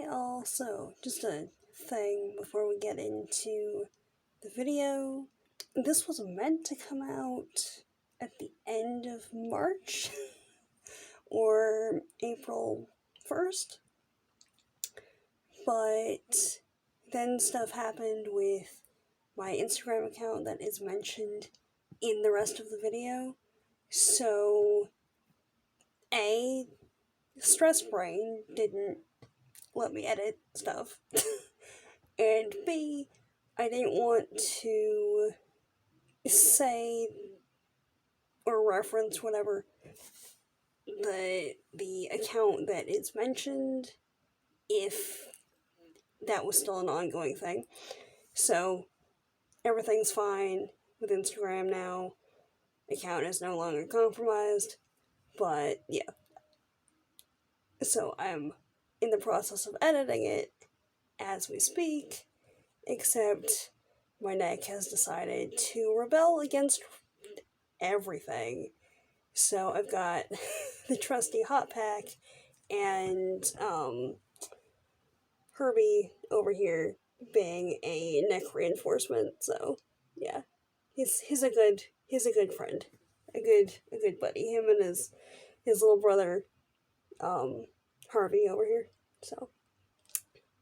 y'all, so just a thing before we get into the video. This was meant to come out at the end of March or April 1st, but then stuff happened with my Instagram account that is mentioned in the rest of the video. So A, stress brain didn't let me edit stuff. And B, I didn't want to say or reference whatever the account that is mentioned if that was still an ongoing thing. So everything's fine with Instagram now. Account is no longer compromised. But yeah. So I'm in the process of editing it as we speak, except my neck has decided to rebel against everything. So I've got the trusty hot pack and Herbie over here being a neck reinforcement. So yeah, he's a good friend, a good buddy. Him and his little brother Harvey over here. So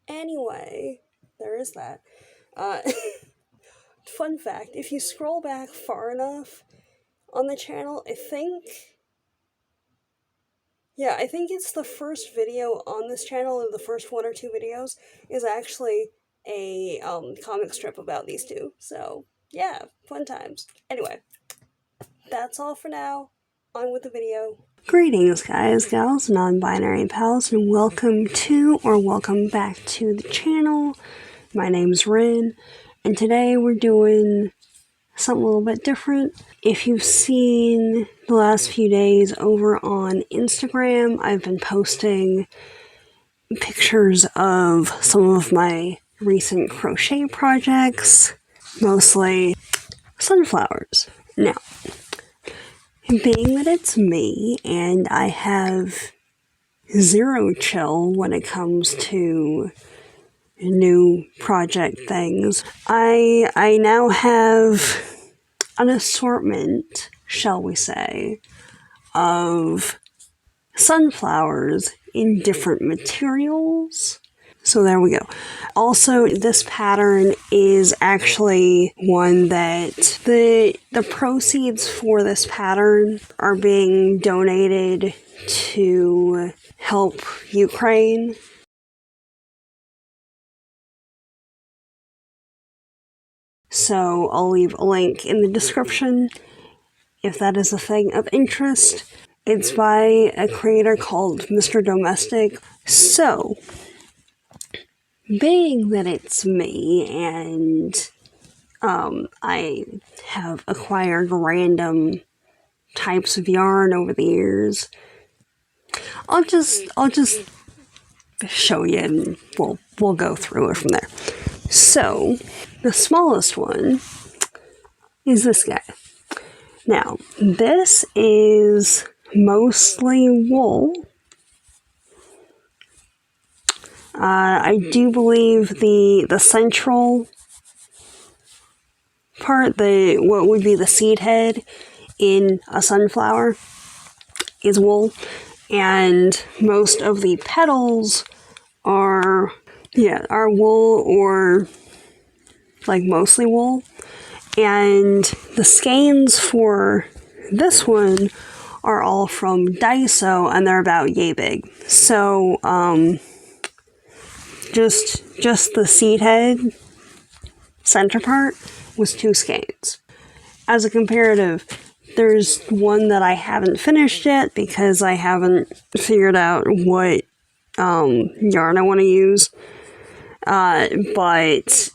anyway, there is that. Fun fact, if you scroll back far enough on the channel, I think it's the first video on this channel, or the first one or two videos, is actually a comic strip about these two. So yeah, fun times. Anyway, that's all for now. On with the video. Greetings, guys, gals, non-binary pals, and welcome back to the channel. My name's Rin, and today we're doing something a little bit different. If you've seen the last few days over on Instagram, I've been posting pictures of some of my recent crochet projects, mostly sunflowers. Now, being that it's me and I have zero chill when it comes to new project things, I now have an assortment, shall we say, of sunflowers in different materials. So there we go. Also, this pattern is actually one that the proceeds for this pattern are being donated to help Ukraine. So I'll leave a link in the description if that is a thing of interest. It's by a creator called Mr. Domestic. So, being that it's me and I have acquired random types of yarn over the years, I'll just show you and we'll go through it from there. So, the smallest one is this guy. Now, this is mostly wool. I do believe the central part, what would be the seed head in a sunflower, is wool, and most of the petals are wool, or like mostly wool. And the skeins for this one are all from Daiso, and they're about yay big. So just the seed head center part was 2 skeins. As a comparative, there's one that I haven't finished yet because I haven't figured out what yarn I want to use. But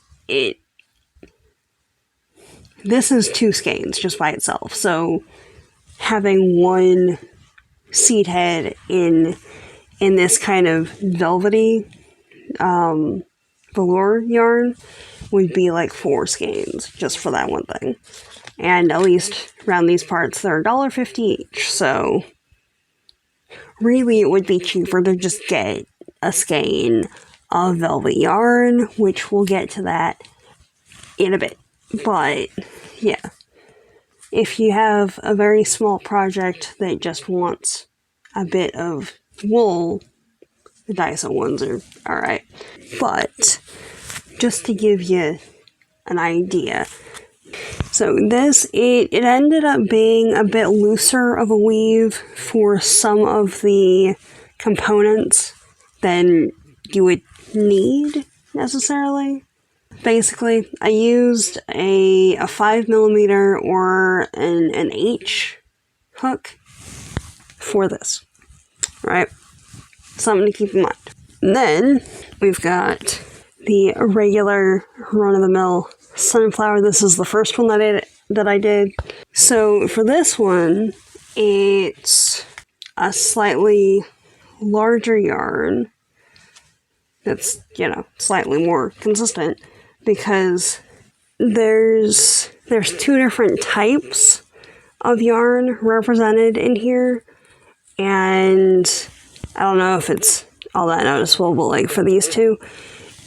this is 2 skeins just by itself. So having one seed head in this kind of velvety velour yarn would be like 4 skeins just for that one thing. And at least around these parts, they're $1.50 each. So really, it would be cheaper to just get a skein of velvet yarn, which we'll get to that in a bit. But yeah, if you have a very small project that just wants a bit of wool, the Daiso ones are alright. But just to give you an idea, so this, it ended up being a bit looser of a weave for some of the components than you would need necessarily. Basically, I used a 5mm or an H hook for this, right? Something to keep in mind. And then we've got the regular run-of-the-mill sunflower. This is the first one that I did. So for this one, it's a slightly larger yarn that's, you know, slightly more consistent, because there's two different types of yarn represented in here, and I don't know if it's all that noticeable, but like for these two,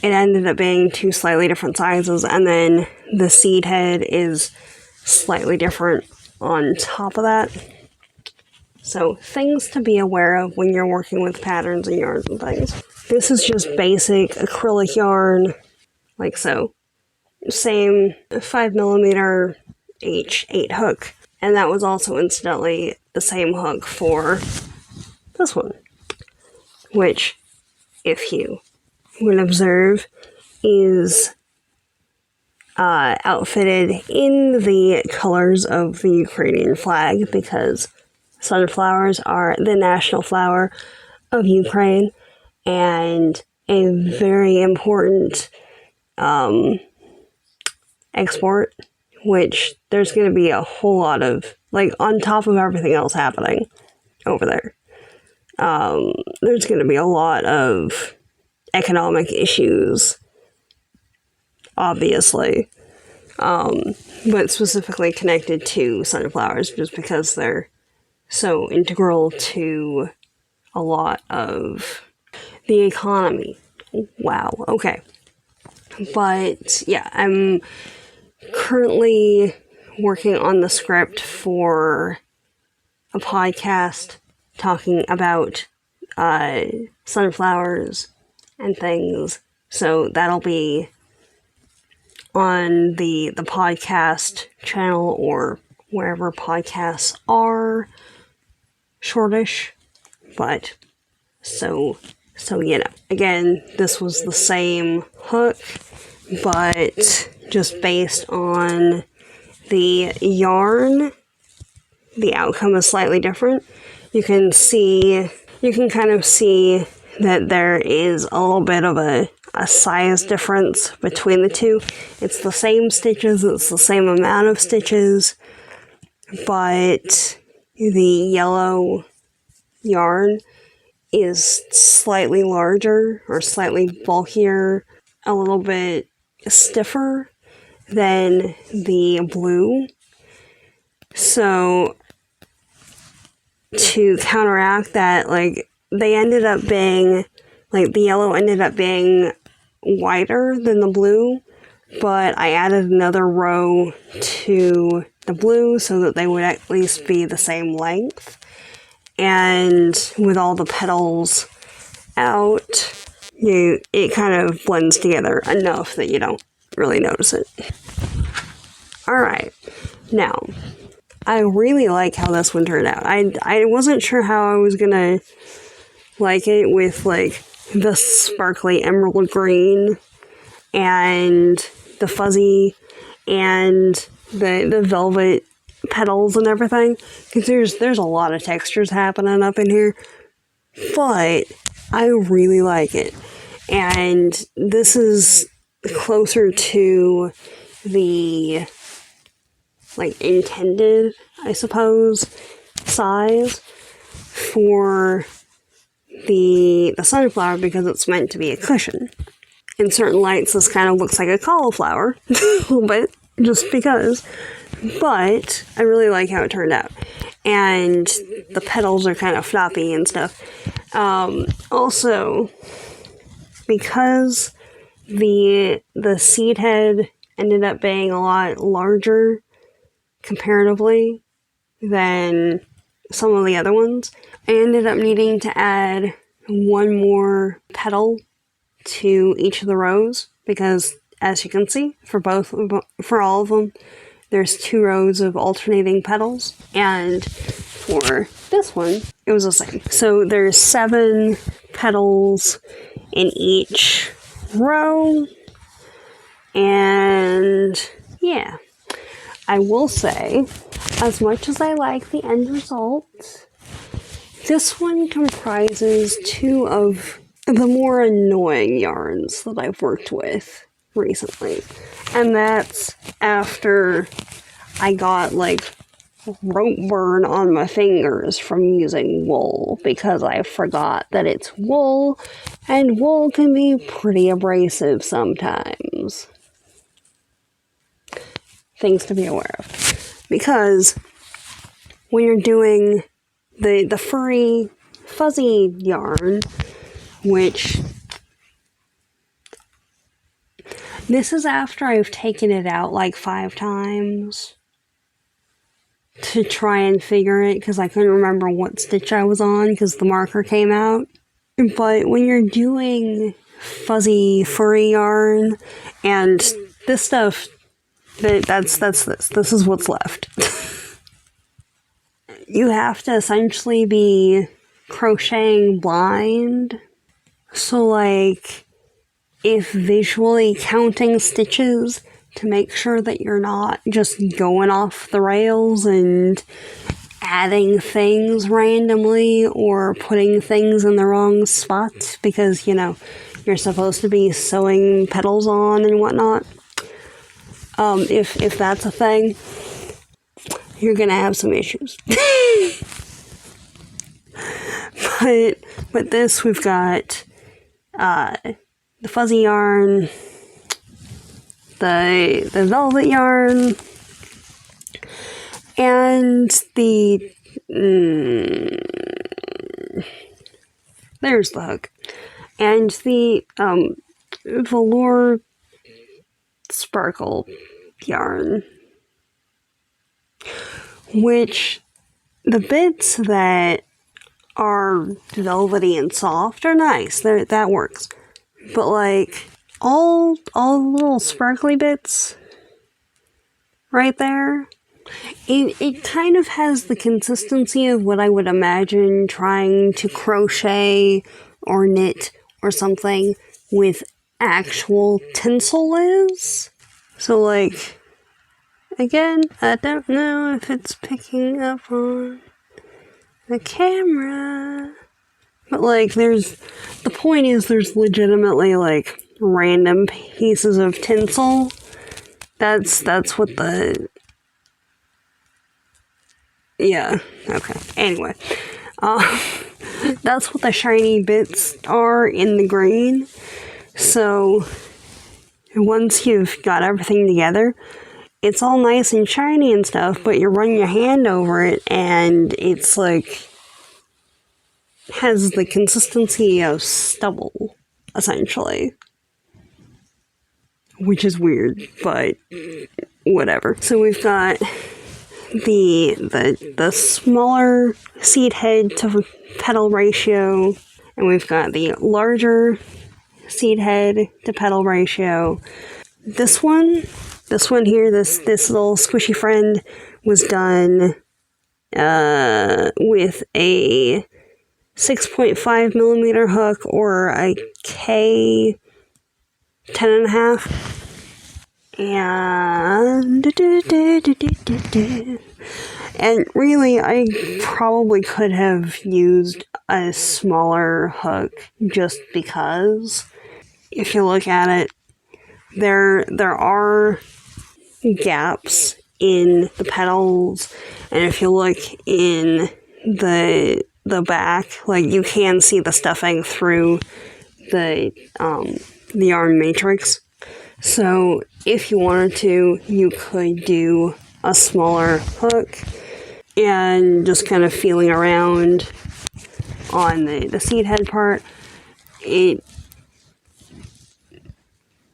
it ended up being two slightly different sizes, and then the seed head is slightly different on top of that. So things to be aware of when you're working with patterns and yarns and things. This is just basic acrylic yarn, like so. Same 5mm H8 hook. And that was also incidentally the same hook for this one, which, if you would observe, is outfitted in the colors of the Ukrainian flag, because sunflowers are the national flower of Ukraine and a very important export, which there's going to be a whole lot of, like, on top of everything else happening over there. There's going to be a lot of economic issues, obviously, but specifically connected to sunflowers, just because they're so integral to a lot of the economy. Wow, okay. But yeah, I'm currently working on the script for a podcast talking about sunflowers and things, so that'll be on the podcast channel or wherever podcasts are shortish. But so you know, again, this was the same hook, but just based on the yarn, the outcome is slightly different. You can kind of see that there is a little bit of a size difference between the two. It's the same stitches, it's the same amount of stitches, but the yellow yarn is slightly larger or slightly bulkier, a little bit stiffer than the blue. So to counteract that, like, they ended up being, like, the yellow ended up being wider than the blue, but I added another row to the blue so that they would at least be the same length. And with all the petals out, it kind of blends together enough that you don't really notice it. Alright, now, I really like how this one turned out. I wasn't sure how I was gonna like it with, like, the sparkly emerald green and the fuzzy and the velvet petals and everything, because there's a lot of textures happening up in here, but I really like it. And this is closer to the, like, intended, I suppose, size for the sunflower, because it's meant to be a cushion. In certain lights, this kind of looks like a cauliflower, a little bit, just because. But I really like how it turned out. And the petals are kind of floppy and stuff. Also, because the seed head ended up being a lot larger comparatively than some of the other ones, I ended up needing to add one more petal to each of the rows because, as you can see, for all of them, there's 2 rows of alternating petals, and for this one, it was the same. So there's 7 petals in each row, and yeah, I will say, as much as I like the end result, this one comprises 2 of the more annoying yarns that I've worked with recently. And that's after I got, like, rope burn on my fingers from using wool, because I forgot that it's wool, and wool can be pretty abrasive sometimes. Things to be aware of. Because when you're doing the furry, fuzzy yarn, which this is after I've taken it out like 5 times to try and figure it, because I couldn't remember what stitch I was on because the marker came out. But when you're doing fuzzy, furry yarn, and this stuff, that's this. This is what's left. You have to essentially be crocheting blind. So, like, if visually counting stitches to make sure that you're not just going off the rails and adding things randomly or putting things in the wrong spot because, you know, you're supposed to be sewing petals on and whatnot. If that's a thing, you're gonna have some issues. But this, we've got the fuzzy yarn, the velvet yarn, and the there's the hook, and the velour sparkle yarn, which the bits that are velvety and soft are nice. That works. But, like, all the little sparkly bits right there, it kind of has the consistency of what I would imagine trying to crochet or knit or something with actual tinsel is. So, like, again, I don't know if it's picking up on the camera. But, like, the point is there's legitimately, like, random pieces of tinsel. That's what yeah, okay. Anyway, that's what the shiny bits are in the green. So, once you've got everything together, it's all nice and shiny and stuff, but you run your hand over it and it's, like, has the consistency of stubble, essentially. Which is weird, but whatever. So we've got the smaller seed head to petal ratio, and we've got the larger seed head to petal ratio. This one here, this little squishy friend was done with a 6.5 millimeter hook or a K 10.5. And really, I probably could have used a smaller hook just because if you look at it, there are gaps in the petals, and if you look in the back, like, you can see the stuffing through the yarn matrix. So if you wanted to, you could do a smaller hook and just kind of feeling around on the seed head part.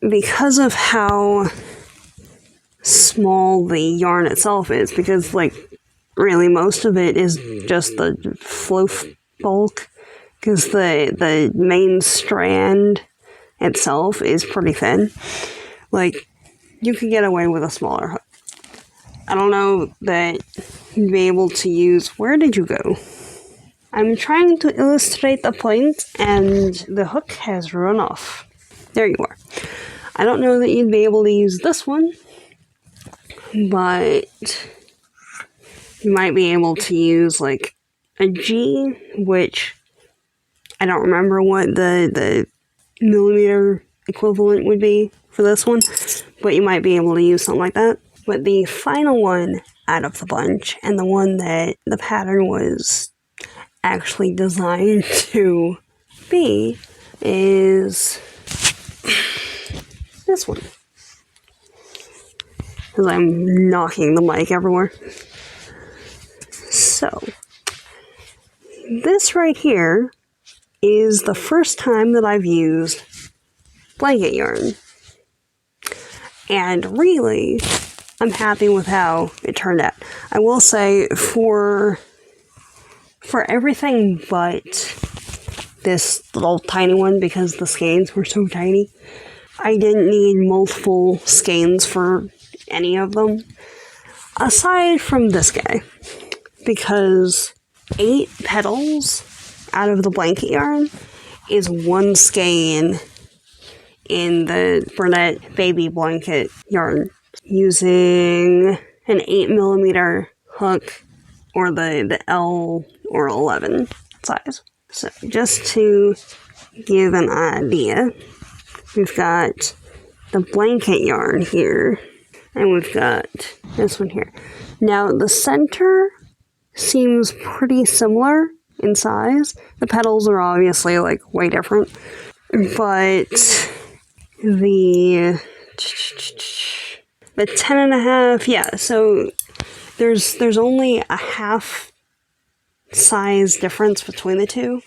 because of how small the yarn itself is, because like really most of it is just the fluff bulk, because the main strand itself is pretty thin. Like, you could get away with a smaller hook. I don't know that you'd be able to use... Where did you go? I'm trying to illustrate the point, and the hook has run off. There you are. I don't know that you'd be able to use this one, but you might be able to use like a G, which I don't remember what the millimeter equivalent would be for this one, but you might be able to use something like that. But the final one out of the bunch, and the one that the pattern was actually designed to be, is this one. Because I'm knocking the mic everywhere. So, this right here is the first time that I've used blanket yarn. And really, I'm happy with how it turned out. I will say, for everything but this little tiny one, because the skeins were so tiny, I didn't need multiple skeins for any of them. Aside from this guy, because 8 petals out of the blanket yarn is 1 skein in the Bernat baby blanket yarn, using an 8mm hook, or the L or 11 size. So just to give an idea, we've got the blanket yarn here, and we've got this one here. Now the center seems pretty similar in size. The petals are obviously like way different, but the 10.5, yeah, so there's only a half size difference between the two.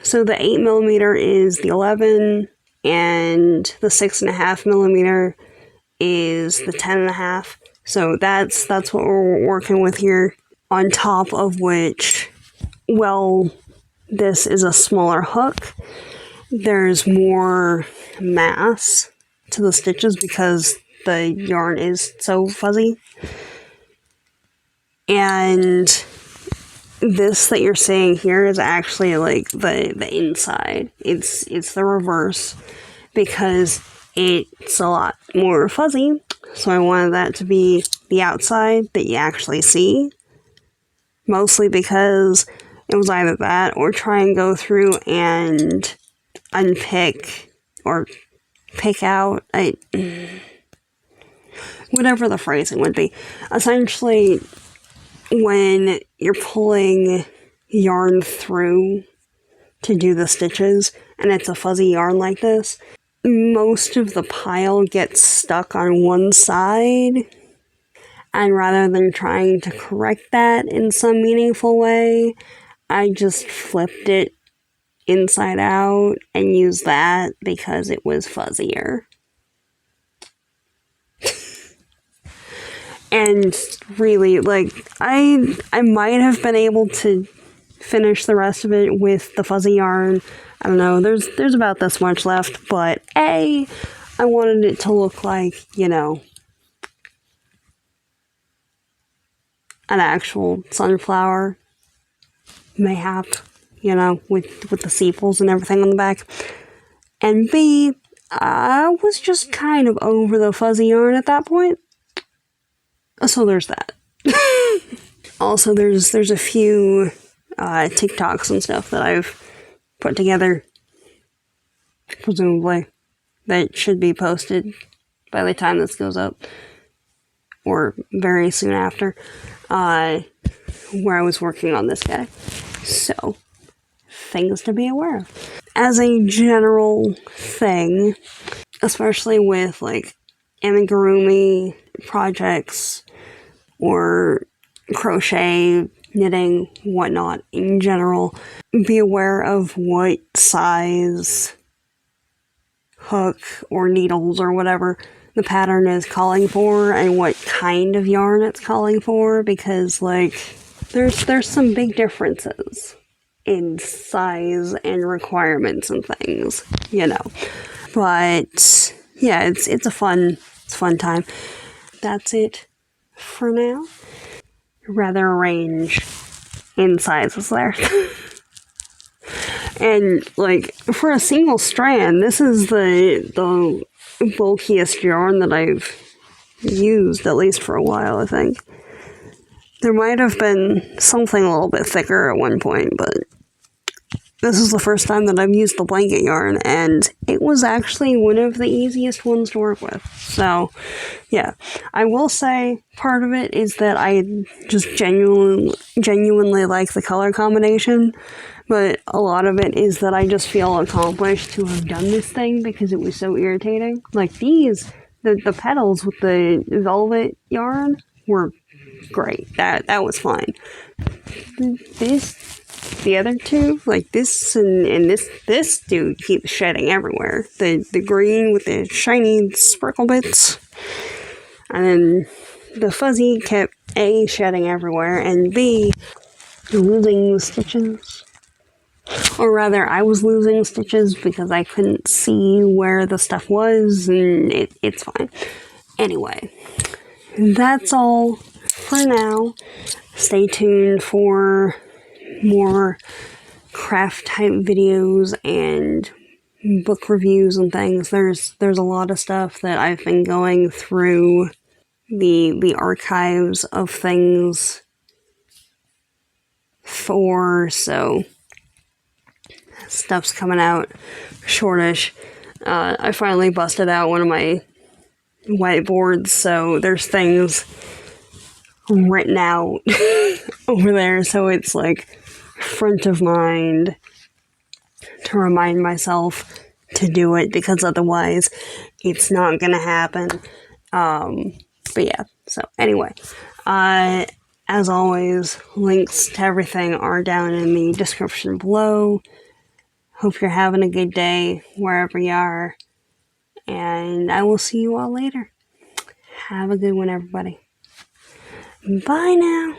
So the 8mm is the 11, and the 6.5mm is the 10.5. So that's what we're working with here. On top of which, well, this is a smaller hook. There's more mass to the stitches because the yarn is so fuzzy. And this that you're seeing here is actually like the inside. It's the reverse, because it's a lot more fuzzy. So I wanted that to be the outside that you actually see. Mostly because it was either that or try and go through and unpick or pick out whatever the phrasing would be. Essentially, when you're pulling yarn through to do the stitches, and it's a fuzzy yarn like this, most of the pile gets stuck on one side, and rather than trying to correct that in some meaningful way, I just flipped it inside out and used that because it was fuzzier. And really, like, I might have been able to finish the rest of it with the fuzzy yarn. I don't know, there's about this much left, but I wanted it to look like, you know, an actual sunflower, mayhap, you know, with the sepals and everything on the back. And B, I was just kind of over the fuzzy yarn at that point. So there's that. Also, there's a few TikToks and stuff that I've put together, presumably, that should be posted by the time this goes up, or very soon after, where I was working on this guy. So, things to be aware of. As a general thing, especially with like amigurumi projects or crochet, knitting, whatnot in general, be aware of what size hook or needles or whatever the pattern is calling for and what kind of yarn it's calling for, because like there's some big differences in size and requirements and things, you know. But yeah, it's a fun time. That's it for now. Rather a range in sizes there. And like for a single strand, this is the bulkiest yarn that I've used, at least for a while, I think. There might have been something a little bit thicker at one point, but this is the first time that I've used the blanket yarn, and it was actually one of the easiest ones to work with. So, yeah. I will say part of it is that I just genuinely like the color combination, but a lot of it is that I just feel accomplished to have done this thing because it was so irritating. Like these, the petals with the velvet yarn were great. That was fine. The other two, like this and this dude keeps shedding everywhere. The green with the shiny sparkle bits, and then the fuzzy kept A, shedding everywhere, and B, losing the stitches. Or rather, I was losing stitches because I couldn't see where the stuff was, and it's fine. Anyway, that's all for now. Stay tuned for more craft type videos and book reviews and things. There's a lot of stuff that I've been going through the archives of things for, so stuff's coming out shortish. I finally busted out one of my whiteboards, so there's things written out over there, so it's like front of mind to remind myself to do it, because otherwise it's not gonna happen. But yeah, so anyway, as always, links to everything are down in the description below. Hope you're having a good day wherever you are, and I will see you all later. Have a good one, everybody. Bye now.